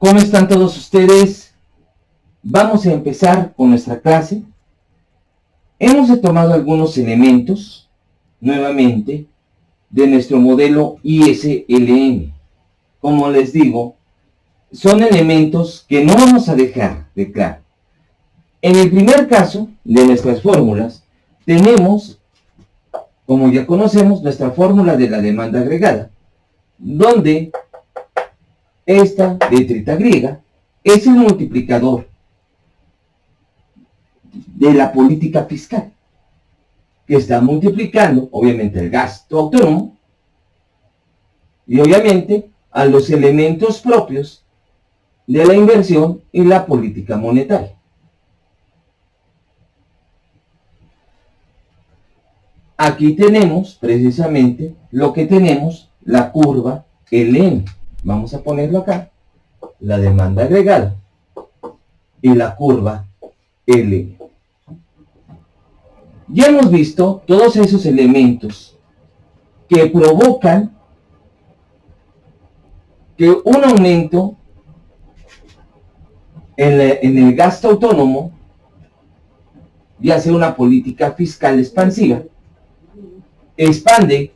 ¿Cómo están todos ustedes? Vamos a empezar con nuestra clase. Hemos retomado algunos elementos, nuevamente, de nuestro modelo ISLM. Como les digo, son elementos que no vamos a dejar de claro. En el primer caso de nuestras fórmulas, tenemos, como ya conocemos, nuestra fórmula de la demanda agregada, donde esta letrita griega es el multiplicador de la política fiscal, que está multiplicando, obviamente, el gasto autónomo y, obviamente, a los elementos propios de la inversión y la política monetaria. Aquí tenemos precisamente lo que tenemos, la curva LN. Vamos a ponerlo acá, la demanda agregada y la curva LN. Ya hemos visto todos esos elementos que provocan que un aumento en el gasto autónomo, ya sea una política fiscal expansiva, expande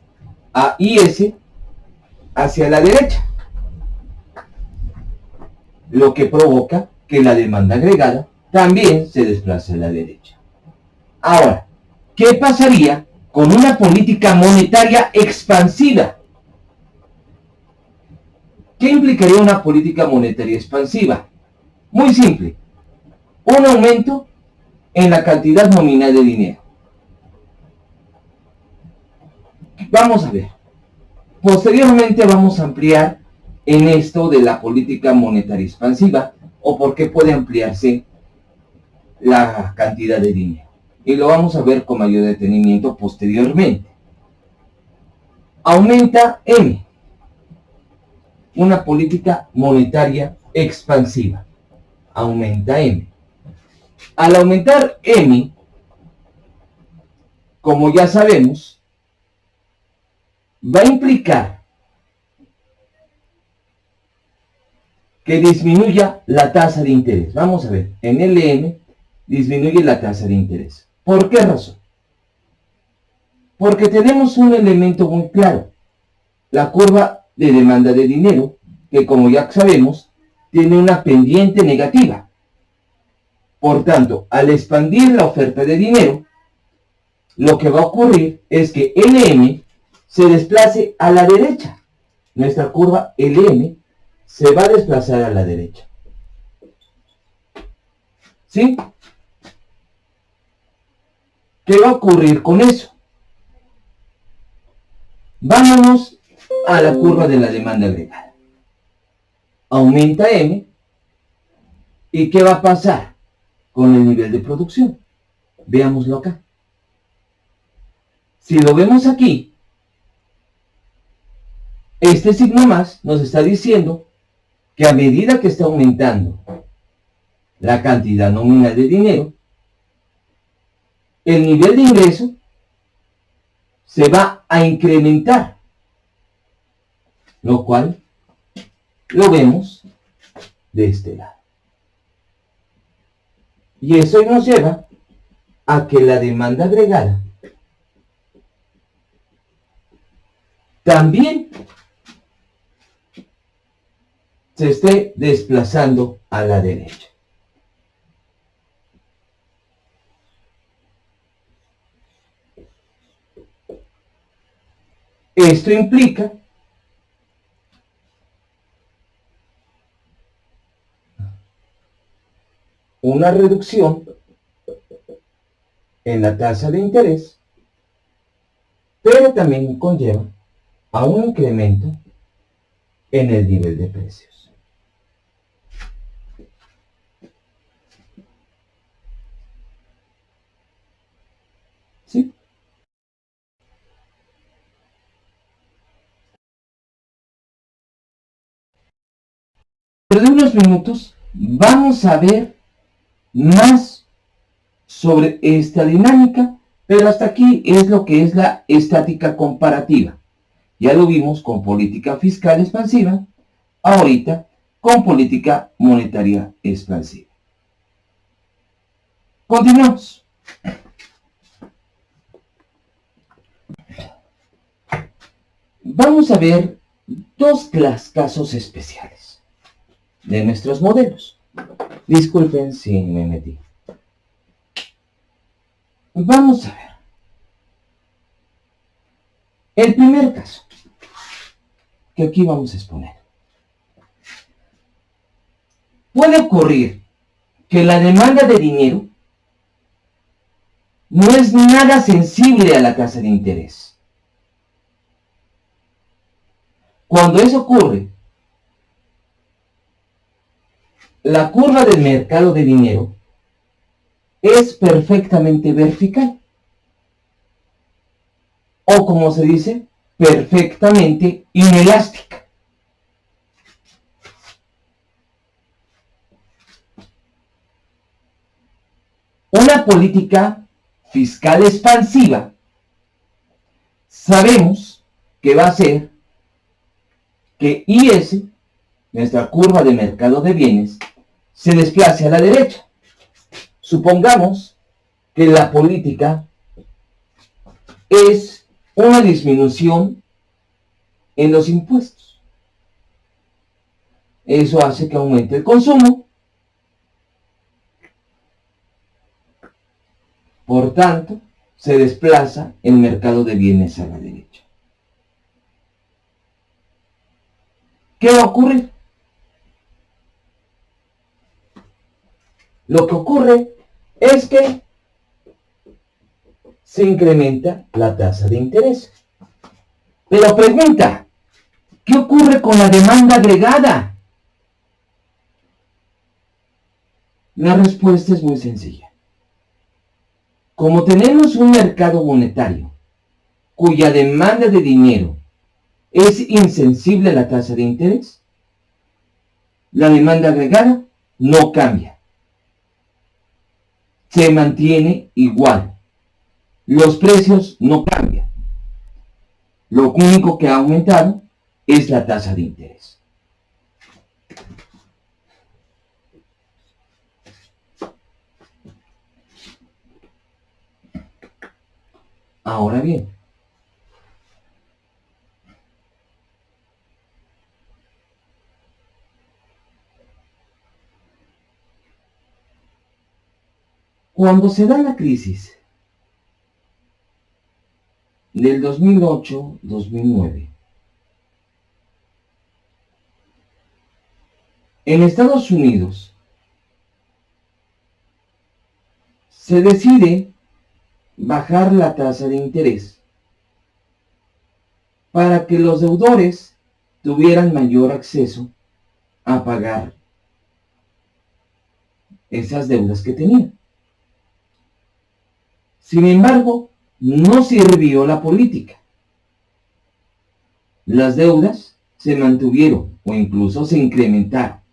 a IS hacia la derecha, lo que provoca que la demanda agregada también se desplace a la derecha. Ahora, ¿qué pasaría con una política monetaria expansiva? ¿Qué implicaría una política monetaria expansiva? Muy simple, un aumento en la cantidad nominal de dinero. Vamos a ver. Posteriormente vamos a ampliar en esto de la política monetaria expansiva o por qué puede ampliarse la cantidad de dinero. Y lo vamos a ver con mayor detenimiento posteriormente. Aumenta M. Una política monetaria expansiva. Aumenta M. Al aumentar M, como ya sabemos, va a implicar que disminuya la tasa de interés. Vamos a ver, en LM disminuye la tasa de interés. ¿Por qué razón? Porque tenemos un elemento muy claro, la curva de demanda de dinero, que como ya sabemos, tiene una pendiente negativa. Por tanto, al expandir la oferta de dinero, lo que va a ocurrir es que LM se desplace a la derecha. Nuestra curva LM se va a desplazar a la derecha. ¿Sí? ¿Qué va a ocurrir con eso? Vámonos a la curva de la demanda agregada. Aumenta M. ¿Y qué va a pasar con el nivel de producción? Veámoslo acá. Si lo vemos aquí, este signo más nos está diciendo que a medida que está aumentando la cantidad nominal de dinero, el nivel de ingreso se va a incrementar, lo cual lo vemos de este lado. Y eso nos lleva a que la demanda agregada también se esté desplazando a la derecha. Esto implica una reducción en la tasa de interés, pero también conlleva a un incremento en el nivel de precios. ¿Sí? Dentro de unos minutos vamos a ver más sobre esta dinámica, pero hasta aquí es lo que es la estática comparativa. Ya lo vimos con política fiscal expansiva, ahorita con política monetaria expansiva. Continuamos. Vamos a ver dos casos especiales de nuestros modelos. Disculpen si me metí. Vamos a ver. El primer caso que aquí vamos a exponer. Puede ocurrir que la demanda de dinero no es nada sensible a la tasa de interés. Cuando eso ocurre, la curva del mercado de dinero es perfectamente vertical. O como se dice, perfectamente inelástica. Una política fiscal expansiva sabemos que va a hacer que IS, nuestra curva de mercado de bienes, se desplace a la derecha. Supongamos que la política es una disminución en los impuestos. Eso hace que aumente el consumo. Por tanto, se desplaza el mercado de bienes a la derecha. ¿Qué va a ocurrir? Lo que ocurre es que se incrementa la tasa de interés. Pero pregunta, ¿qué ocurre con la demanda agregada? La respuesta es muy sencilla. Como tenemos un mercado monetario cuya demanda de dinero es insensible a la tasa de interés, la demanda agregada no cambia. Se mantiene igual. Los precios no cambian. Lo único que ha aumentado es la tasa de interés. Ahora bien, cuando se da la crisis del 2008-2009, en Estados Unidos se decide bajar la tasa de interés para que los deudores tuvieran mayor acceso a pagar esas deudas que tenían. Sin embargo, no sirvió la política. Las deudas se mantuvieron o incluso se incrementaron.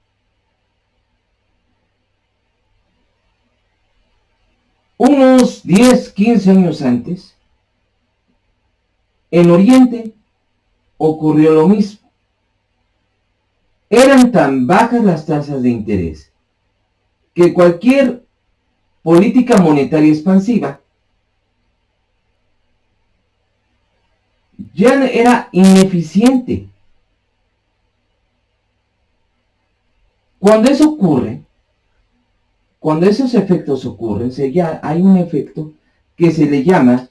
Unos 10, 15 años antes, en Oriente ocurrió lo mismo. Eran tan bajas las tasas de interés que cualquier política monetaria expansiva ya era ineficiente. Cuando eso ocurre, cuando esos efectos ocurren, ya hay un efecto que se le llama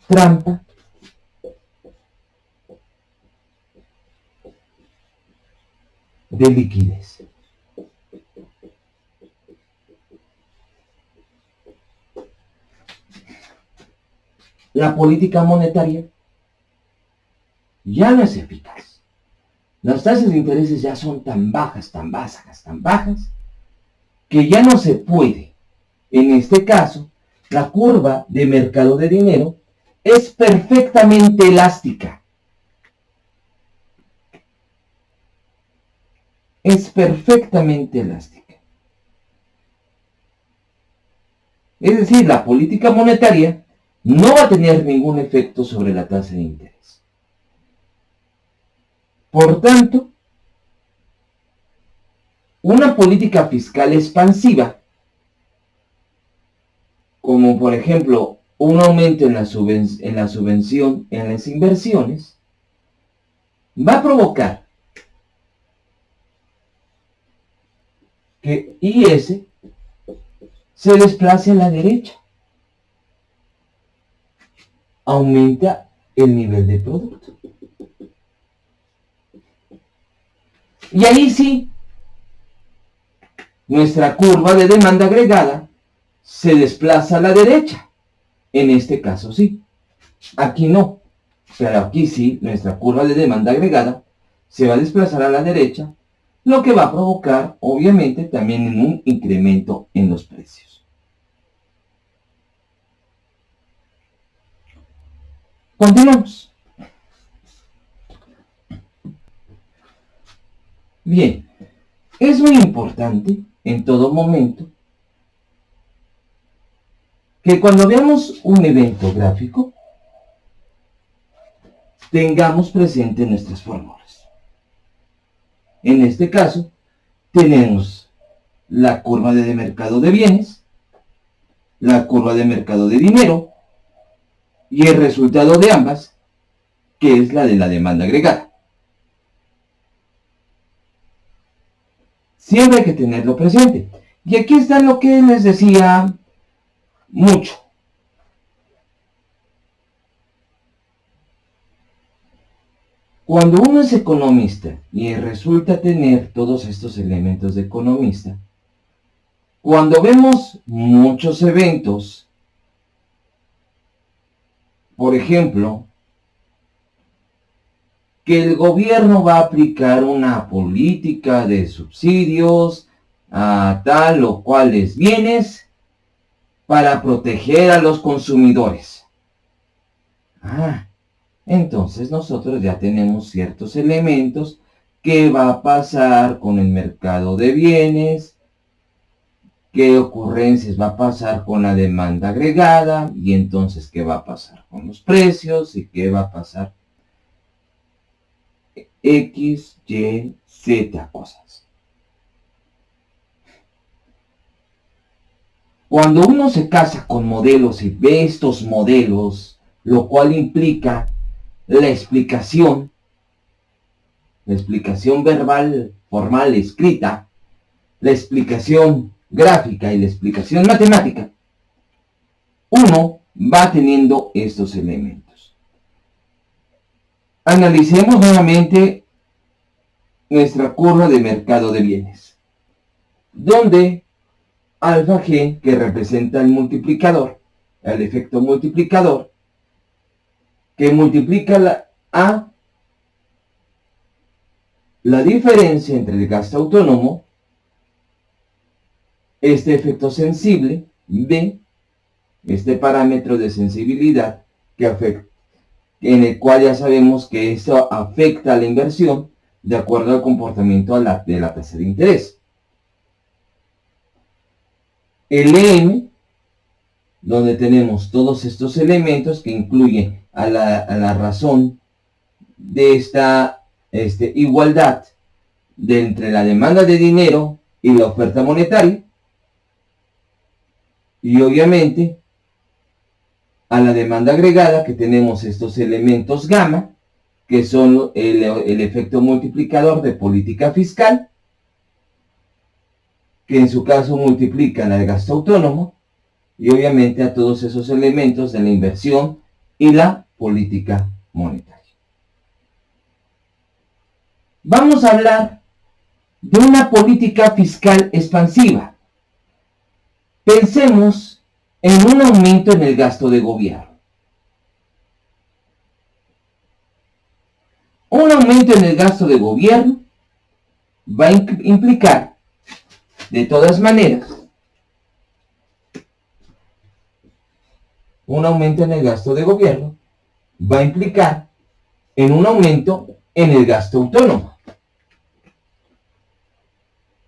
trampa de liquidez. La política monetaria ya no es eficaz. Las tasas de intereses ya son tan bajas, que ya no se puede. En este caso, la curva de mercado de dinero es perfectamente elástica. Es perfectamente elástica. Es decir, la política monetaria no va a tener ningún efecto sobre la tasa de interés. Por tanto, una política fiscal expansiva, como por ejemplo un aumento en la subvención, en las inversiones, va a provocar que IS se desplace a la derecha. Aumenta el nivel de producto. Y ahí sí, nuestra curva de demanda agregada se desplaza a la derecha. En este caso sí. Aquí no. Pero aquí sí, nuestra curva de demanda agregada se va a desplazar a la derecha, lo que va a provocar, obviamente, también un incremento en los precios. Continuamos. Bien, es muy importante en todo momento que cuando veamos un evento gráfico tengamos presente nuestras fórmulas. En este caso, tenemos la curva de mercado de bienes, la curva de mercado de dinero y el resultado de ambas, que es la de la demanda agregada. Siempre hay que tenerlo presente. Y aquí está lo que les decía mucho. Cuando uno es economista y resulta tener todos estos elementos de economista, cuando vemos muchos eventos, por ejemplo, que el gobierno va a aplicar una política de subsidios a tal o cuales bienes para proteger a los consumidores. Entonces nosotros ya tenemos ciertos elementos. ¿Qué va a pasar con el mercado de bienes? ¿Qué ocurrencias va a pasar con la demanda agregada? Y entonces, ¿qué va a pasar con los precios? ¿Y qué va a pasar? X, Y, Z cosas. Cuando uno se casa con modelos y ve estos modelos, lo cual implica la explicación verbal, formal, escrita, la explicación gráfica y la explicación matemática, uno va teniendo estos elementos. Analicemos nuevamente nuestra curva de mercado de bienes, donde alfa G, que representa el multiplicador, el efecto multiplicador, que multiplica la diferencia entre el gasto autónomo, este efecto sensible, B, este parámetro de sensibilidad en el cual ya sabemos que esto afecta a la inversión de acuerdo al comportamiento de la tasa de interés. El M, donde tenemos todos estos elementos que incluyen a la razón de esta igualdad entre la demanda de dinero y la oferta monetaria, y obviamente a la demanda agregada, que tenemos estos elementos gamma, que son el efecto multiplicador de política fiscal, que en su caso multiplican al gasto autónomo, y obviamente a todos esos elementos de la inversión y la política monetaria. Vamos a hablar de una política fiscal expansiva. Pensemos en un aumento en el gasto de gobierno. Un aumento en el gasto de gobierno va a implicar, de todas maneras, un aumento en el gasto de gobierno va a implicar en un aumento en el gasto autónomo.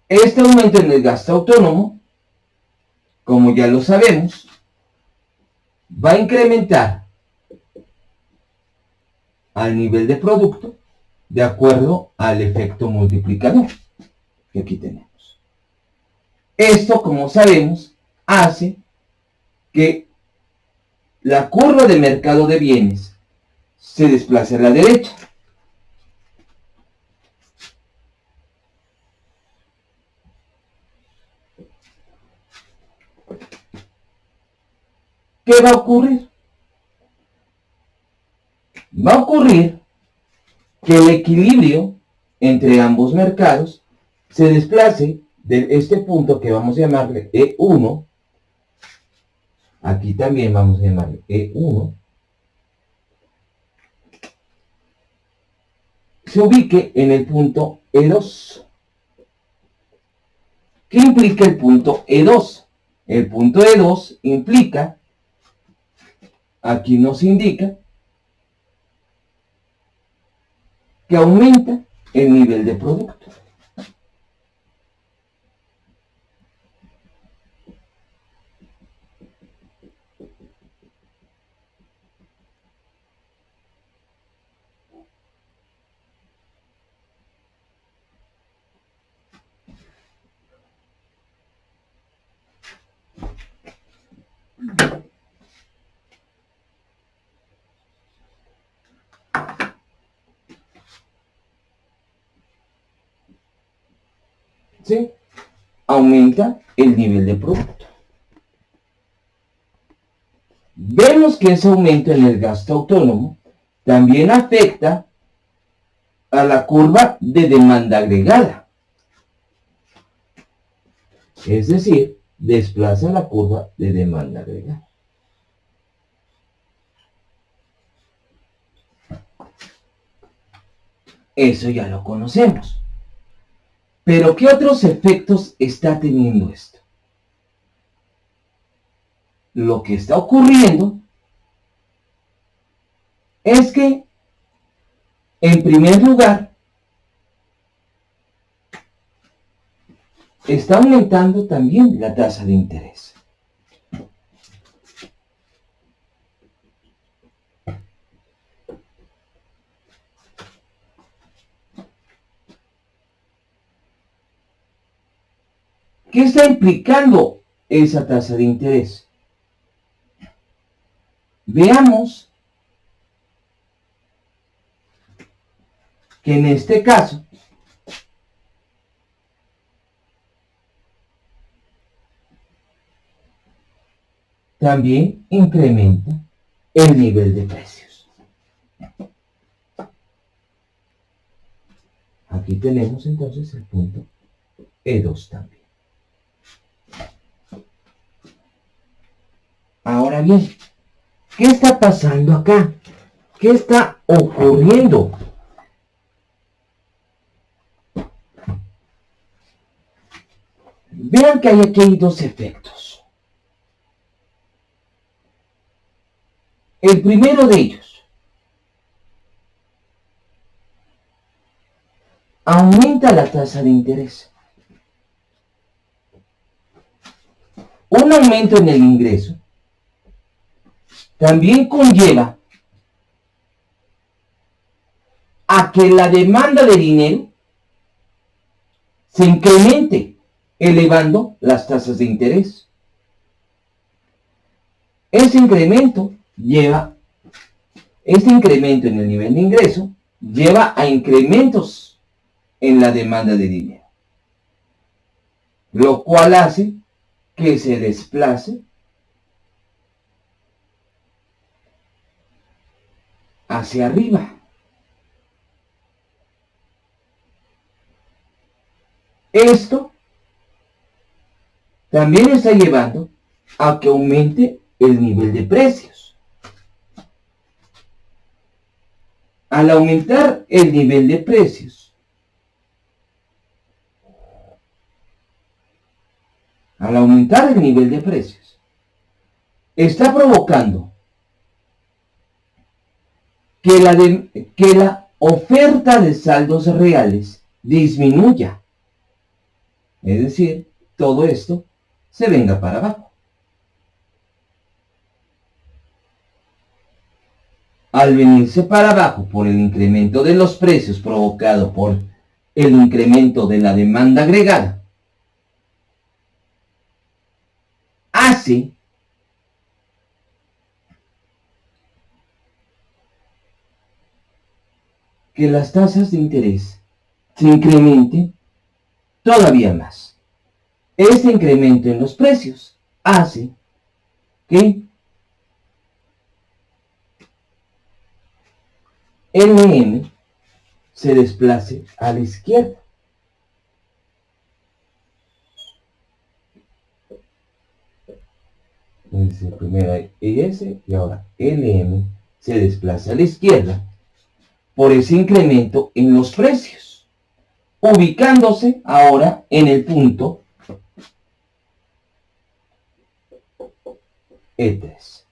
Este aumento en el gasto autónomo, como ya lo sabemos, va a incrementar al nivel de producto de acuerdo al efecto multiplicador que aquí tenemos. Esto, como sabemos, hace que la curva de mercado de bienes se desplace a la derecha. ¿Qué va a ocurrir? Va a ocurrir que el equilibrio entre ambos mercados se desplace de este punto que vamos a llamarle E1, aquí también vamos a llamarle E1, se ubique en el punto E2. ¿Qué implica el punto E2? El punto E2 implica, aquí nos indica, que aumenta el nivel de producto. ¿Sí? Aumenta el nivel de producto. Vemos que ese aumento en el gasto autónomo también afecta a la curva de demanda agregada. Es decir, desplaza la curva de demanda agregada. Eso ya lo conocemos. Pero ¿qué otros efectos está teniendo esto? Lo que está ocurriendo es que, en primer lugar, está aumentando también la tasa de interés. ¿Qué está implicando esa tasa de interés? Veamos que en este caso también incrementa el nivel de precios. Aquí tenemos entonces el punto E2 también. Ahora bien, ¿qué está pasando acá? ¿Qué está ocurriendo? Vean que aquí hay dos efectos. El primero de ellos, aumenta la tasa de interés. Un aumento en el ingreso también conlleva a que la demanda de dinero se incremente, elevando las tasas de interés. Este incremento en el nivel de ingreso lleva a incrementos en la demanda de dinero, lo cual hace que se desplace hacia arriba. Esto también está llevando a que aumente el nivel de precios. Al aumentar el nivel de precios, está provocando que la oferta de saldos reales disminuya. Es decir, todo esto se venga para abajo. al venirse para abajo por el incremento de los precios provocado por el incremento de la demanda agregada, hace que las tasas de interés se incrementen todavía más. Este incremento en los precios hace que LM se desplace a la izquierda. Primero ES y ahora LM se desplaza a la izquierda por ese incremento en los precios, ubicándose ahora en el punto E3.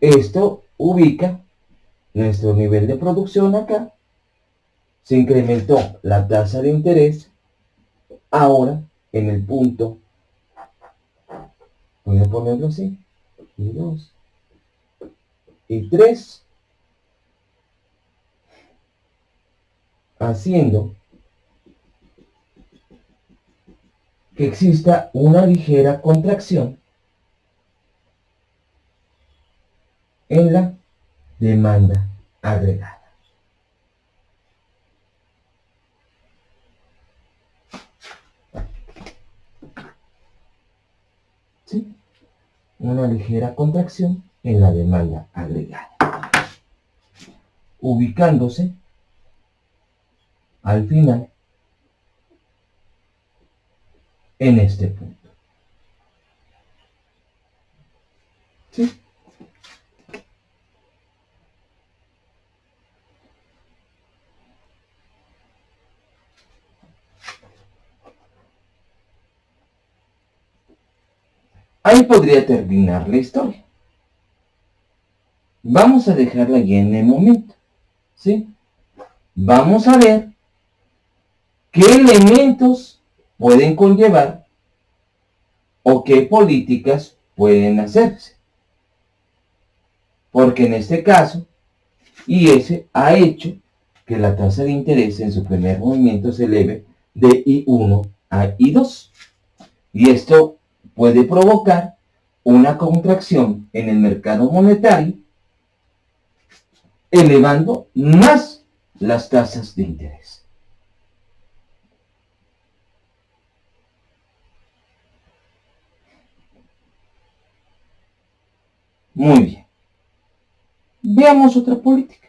Esto ubica nuestro nivel de producción acá. Se incrementó la tasa de interés ahora en el punto, voy a ponerlo así, y 2 y 3, haciendo que exista una ligera contracción en la demanda agregada. ¿Sí? Una ligera contracción en la demanda agregada, ubicándose al final en este punto. ¿Sí? Ahí podría terminar la historia. Vamos a dejarla ya en el momento. ¿Sí? Vamos a ver qué elementos pueden conllevar o qué políticas pueden hacerse. Porque en este caso, IS ha hecho que la tasa de interés en su primer movimiento se eleve de I1 a I2. Y esto puede provocar una contracción en el mercado monetario, elevando más las tasas de interés. Muy bien. Veamos otra política.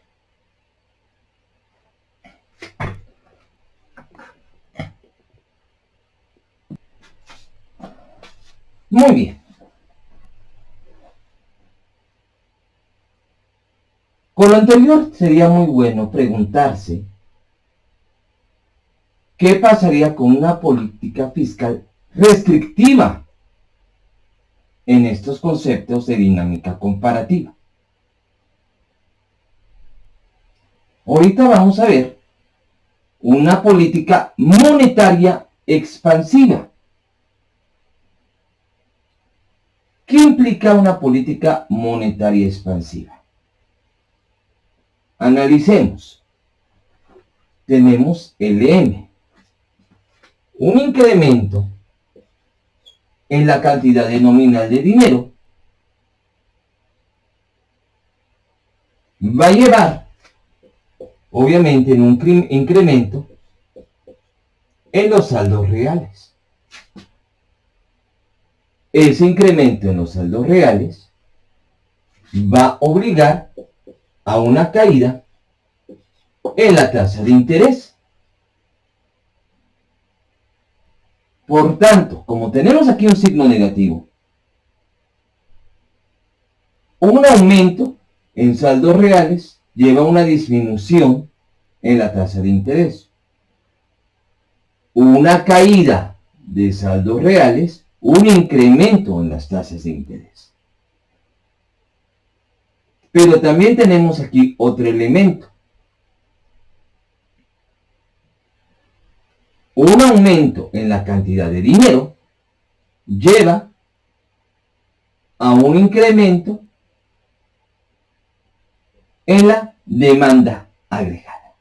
Muy bien. Con lo anterior sería muy bueno preguntarse qué pasaría con una política fiscal restrictiva en estos conceptos de dinámica comparativa. Ahorita vamos a ver una política monetaria expansiva. ¿Qué implica una política monetaria expansiva? Analicemos. Tenemos LM, un incremento en la cantidad de nominal de dinero va a llevar, obviamente, en un incremento en los saldos reales. Ese incremento en los saldos reales va a obligar a una caída en la tasa de interés. Por tanto, como tenemos aquí un signo negativo, un aumento en saldos reales lleva a una disminución en la tasa de interés. Una caída de saldos reales, un incremento en las tasas de interés. Pero también tenemos aquí otro elemento. Un aumento en la cantidad de dinero lleva a un incremento en la demanda agregada.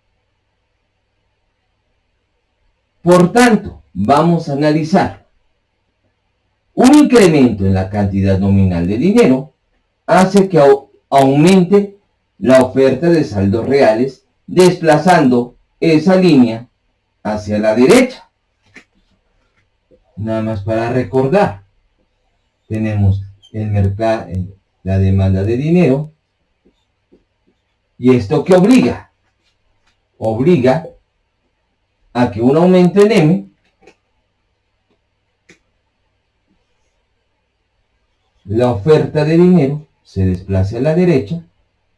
Por tanto, vamos a analizar un incremento en la cantidad nominal de dinero hace que aumente la oferta de saldos reales, desplazando esa línea hacia la derecha. Nada más para recordar, tenemos el mercado, la demanda de dinero, y esto que obliga a que un aumento en M, la oferta de dinero se desplace a la derecha,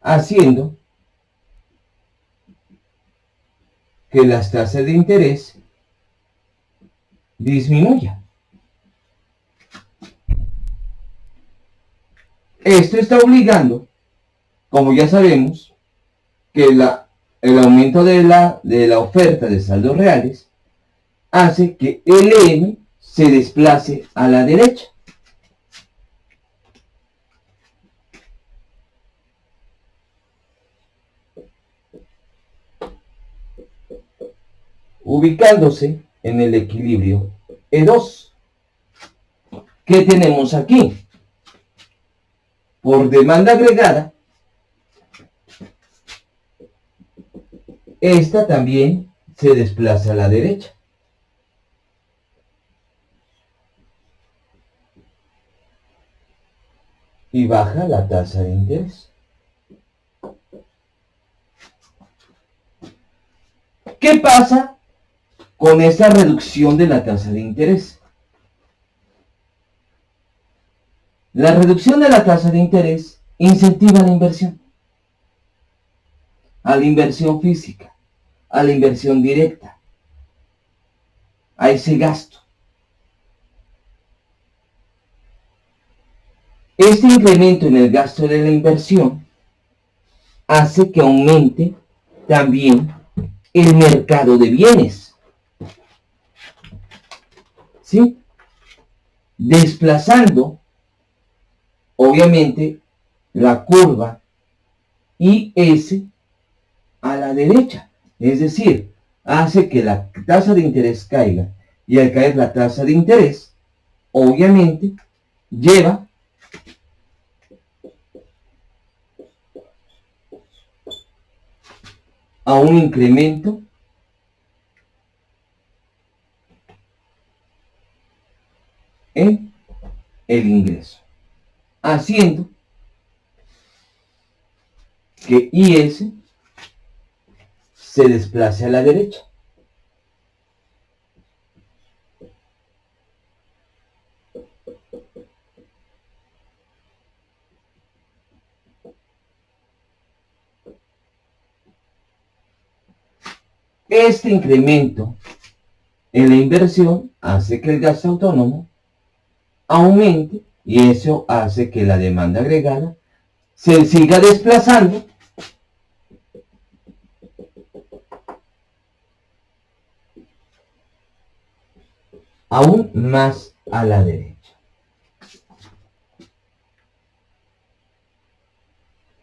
haciendo que las tasas de interés disminuyan. Esto está obligando, como ya sabemos, que el aumento de la oferta de saldos reales hace que LM se desplace a la derecha. Ubicándose en el equilibrio E2. ¿Qué tenemos aquí? Por demanda agregada, esta también se desplaza a la derecha. Y baja la tasa de interés. ¿Qué pasa con esa reducción de la tasa de interés? La reducción de la tasa de interés incentiva la inversión, a la inversión física, a la inversión directa, a ese gasto. Este incremento en el gasto de la inversión hace que aumente también el mercado de bienes, ¿sí? Desplazando, obviamente, la curva IS a la derecha. Es decir, hace que la tasa de interés caiga. Y al caer la tasa de interés, obviamente, lleva a un incremento en el ingreso, haciendo que IS se desplace a la derecha. Este incremento en la inversión hace que el gasto autónomo aumente y eso hace que la demanda agregada se siga desplazando aún más a la derecha.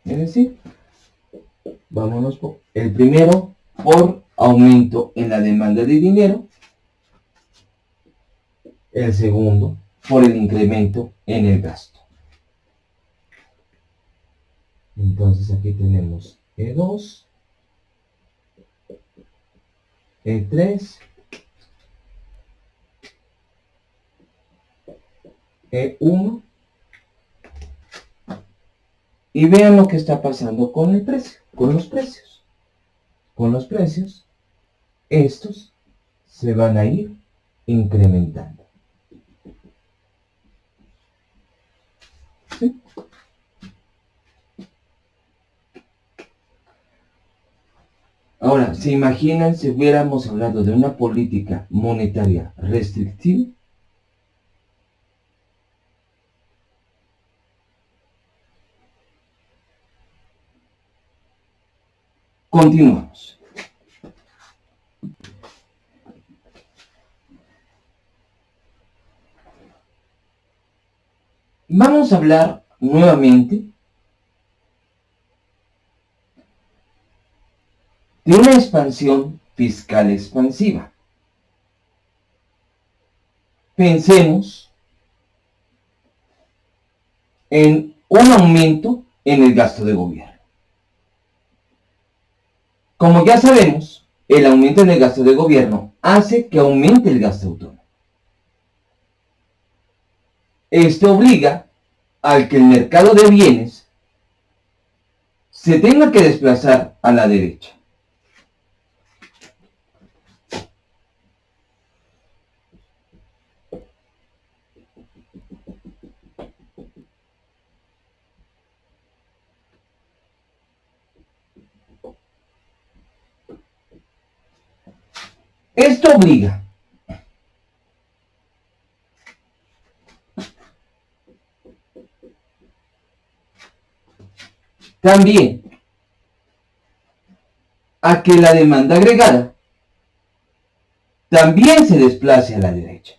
Es decir, vámonos por el primero por aumento en la demanda de dinero, el segundo por el incremento en el gasto. Entonces aquí tenemos E2, E3, E1, y vean lo que está pasando con el precio, con los precios. Con los precios, estos se van a ir incrementando. ¿Sí? Ahora, ¿se imaginan si hubiéramos hablado de una política monetaria restrictiva? Continuamos. vamos a hablar nuevamente de una expansión fiscal expansiva. Pensemos en un aumento en el gasto de gobierno. Como ya sabemos, el aumento en el gasto de gobierno hace que aumente el gasto autónomo. Esto obliga a que el mercado de bienes se tenga que desplazar a la derecha. Esto obliga también a que la demanda agregada también se desplace a la derecha.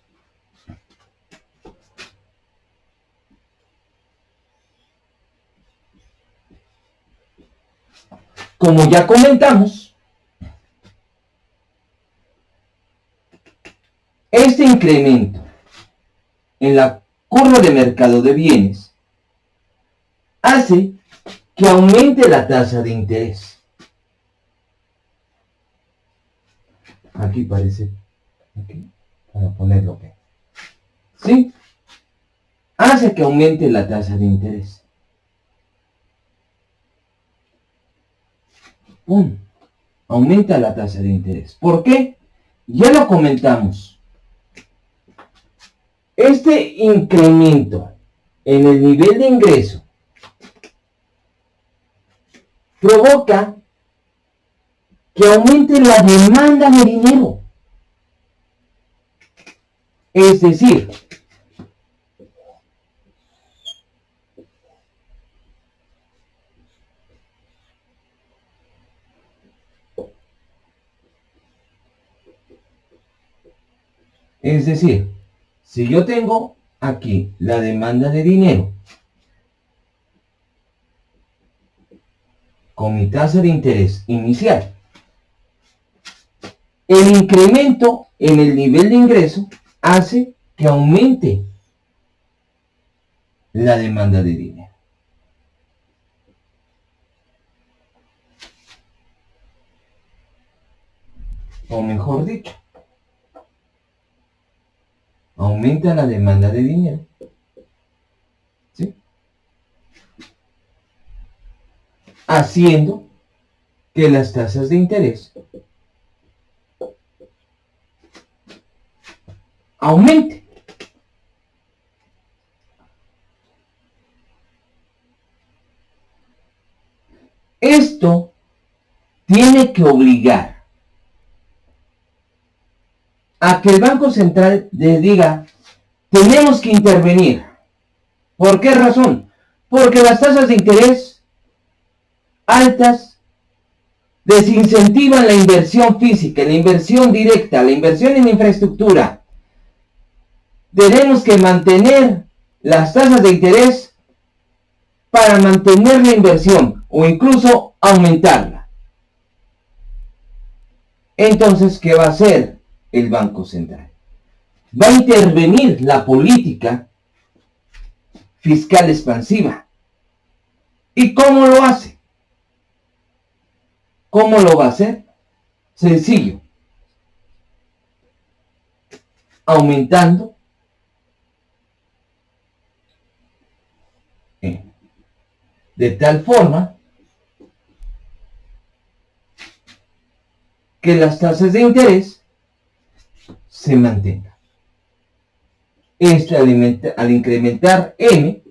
Como ya comentamos, este incremento en la curva de mercado de bienes hace que aumente la tasa de interés. Aquí parece, aquí, para ponerlo bien. ¿Sí? Hace que aumente la tasa de interés. ¡Pum! Aumenta la tasa de interés. ¿Por qué? Ya lo comentamos. Este incremento en el nivel de ingreso provoca que aumente la demanda de dinero. Es decir, si yo tengo aquí la demanda de dinero con mi tasa de interés inicial, el incremento en el nivel de ingreso hace que aumente la demanda de dinero. O mejor dicho, aumenta la demanda de dinero. ¿Sí? Haciendo que las tasas de interés aumenten. Esto tiene que obligar a que el Banco Central le diga, tenemos que intervenir. ¿Por qué razón? Porque las tasas de interés altas desincentivan la inversión física, la inversión directa, la inversión en infraestructura. Tenemos que mantener las tasas de interés para mantener la inversión o incluso aumentarla. Entonces, ¿qué va a hacer el Banco Central? Va a intervenir la política fiscal expansiva. ¿Y cómo lo hace? ¿Cómo lo va a hacer? Sencillo. Aumentando de tal forma que las tasas de interés se mantengan. Esto al incrementar M,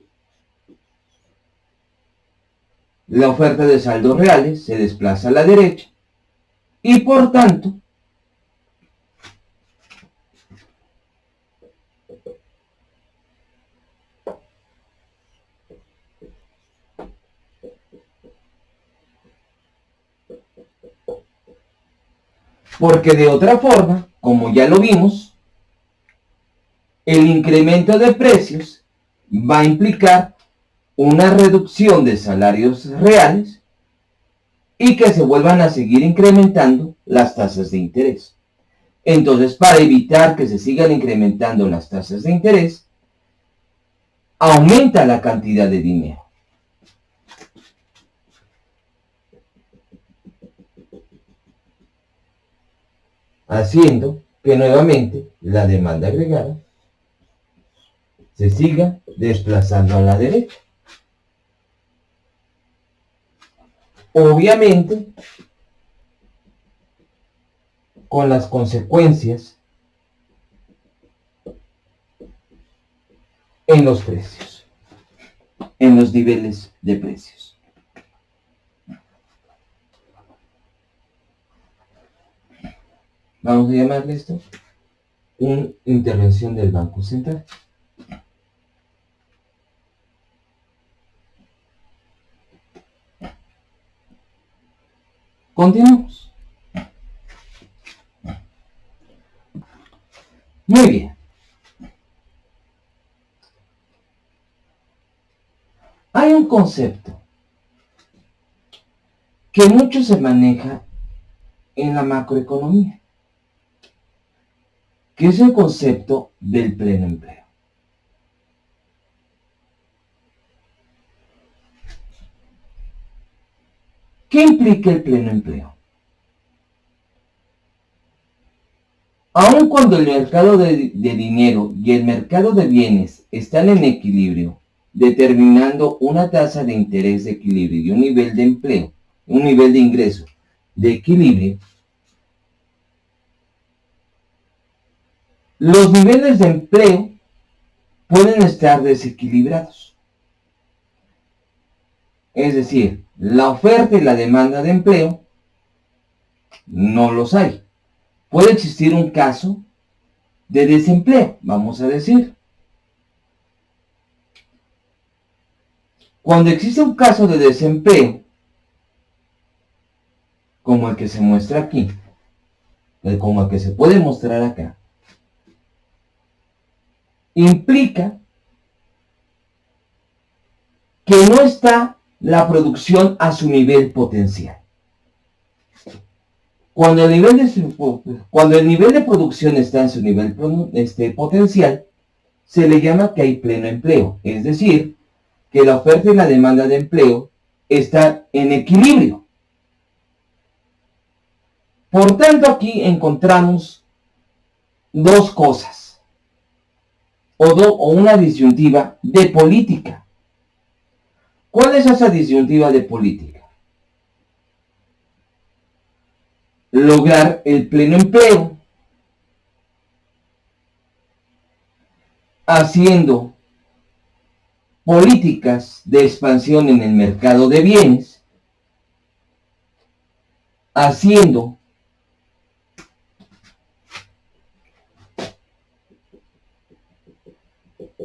la oferta de saldos reales se desplaza a la derecha y por tanto porque de otra forma, como ya lo vimos, el incremento de precios va a implicar una reducción de salarios reales y que se vuelvan a seguir incrementando las tasas de interés. Entonces, para evitar que se sigan incrementando las tasas de interés, aumenta la cantidad de dinero. Haciendo que nuevamente la demanda agregada se siga desplazando a la derecha. Obviamente, con las consecuencias en los precios, en los niveles de precios. Vamos a llamarle esto una intervención del Banco Central. Continuamos. Muy bien. Hay un concepto que mucho se maneja en la macroeconomía, que es el concepto del pleno empleo. ¿Qué implica el pleno empleo? Aun cuando el mercado de dinero y el mercado de bienes están en equilibrio, determinando una tasa de interés de equilibrio y un nivel de empleo, un nivel de ingreso de equilibrio, los niveles de empleo pueden estar desequilibrados. Es decir, la oferta y la demanda de empleo no los hay. Puede existir un caso de desempleo, vamos a decir. Cuando existe un caso de desempleo, como el que se muestra aquí, como el que se puede mostrar acá, implica que no está la producción a su nivel potencial. Cuando el nivel de producción está en su nivel potencial, se le llama que hay pleno empleo, es decir, que la oferta y la demanda de empleo están en equilibrio. Por tanto, aquí encontramos dos cosas, o una disyuntiva de política. ¿Cuál es esa disyuntiva de política? Lograr el pleno empleo haciendo políticas de expansión en el mercado de bienes, haciendo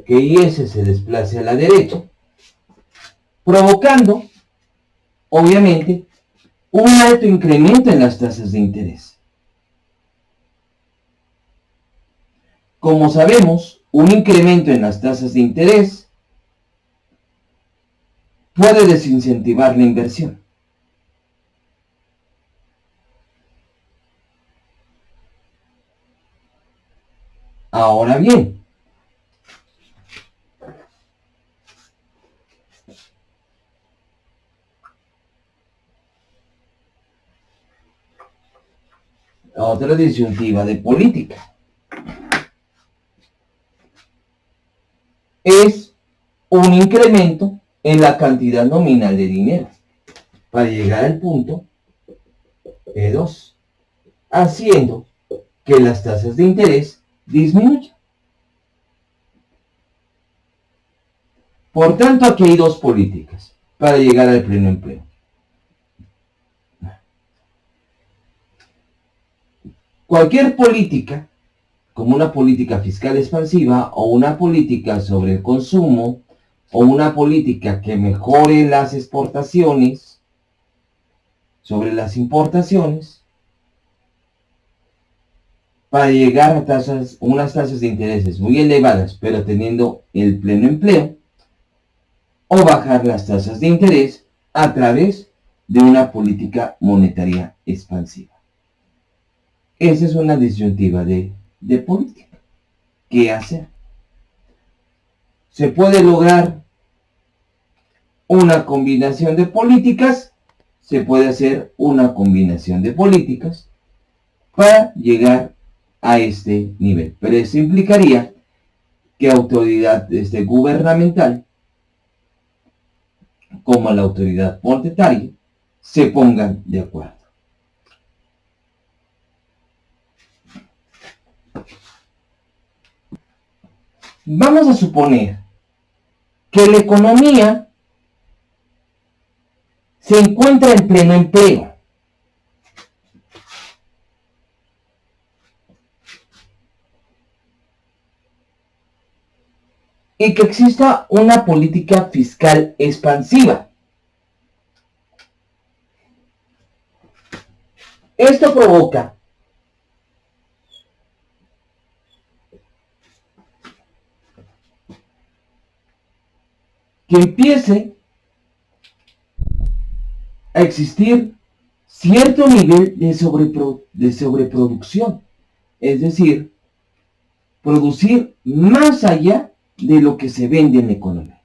que IS se desplace a la derecha, provocando, obviamente, un alto incremento en las tasas de interés. Como sabemos, un incremento en las tasas de interés puede desincentivar la inversión. Ahora bien, otra disyuntiva de política es un incremento en la cantidad nominal de dinero para llegar al punto E2, haciendo que las tasas de interés disminuyan. Por tanto, aquí hay dos políticas para llegar al pleno empleo. Cualquier política, como una política fiscal expansiva o una política sobre el consumo o una política que mejore las exportaciones sobre las importaciones, para llegar a unas tasas de intereses muy elevadas, pero teniendo el pleno empleo, o bajar las tasas de interés a través de una política monetaria expansiva. Esa es una disyuntiva de política. ¿Qué hacer? Se puede lograr una combinación de políticas, se puede hacer una combinación de políticas para llegar a este nivel. Pero eso implicaría que autoridad gubernamental, como la autoridad monetaria, se pongan de acuerdo. Vamos a suponer que la economía se encuentra en pleno empleo. Y que exista una política fiscal expansiva. Esto provoca que empiece a existir cierto nivel de sobreproducción. Es decir, producir más allá de lo que se vende en la economía.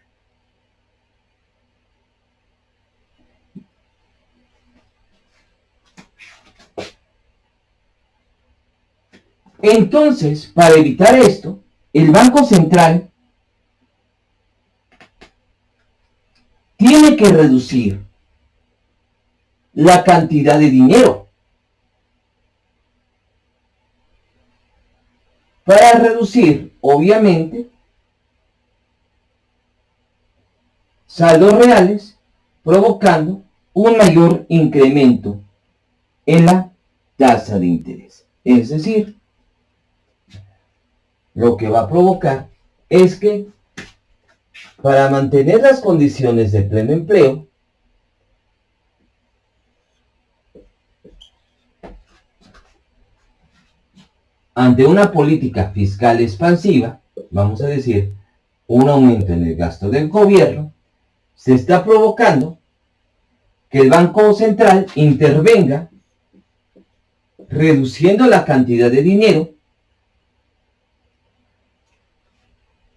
Entonces, para evitar esto, el Banco Central tiene que reducir la cantidad de dinero. Para reducir, obviamente, saldos reales, provocando un mayor incremento en la tasa de interés. Es decir, lo que va a provocar es que para mantener las condiciones de pleno empleo, ante una política fiscal expansiva, vamos a decir, un aumento en el gasto del gobierno, se está provocando que el Banco Central intervenga reduciendo la cantidad de dinero,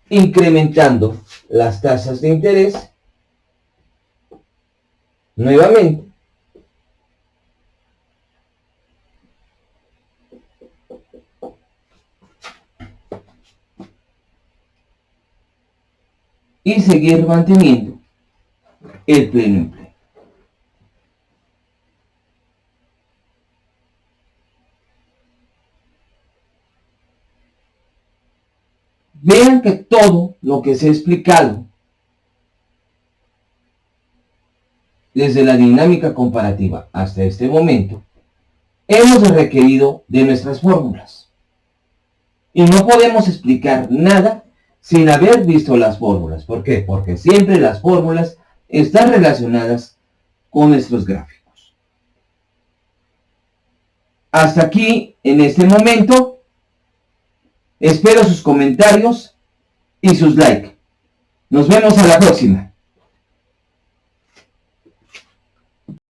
incrementando las tasas de interés nuevamente, y seguir manteniendo el pleno empleo. Vean que todo lo que se ha explicado desde la dinámica comparativa hasta este momento, hemos requerido de nuestras fórmulas. Y no podemos explicar nada sin haber visto las fórmulas. ¿Por qué? Porque siempre las fórmulas están relacionadas con nuestros gráficos. Hasta aquí, en este momento, espero sus comentarios y sus likes. Nos vemos a la próxima.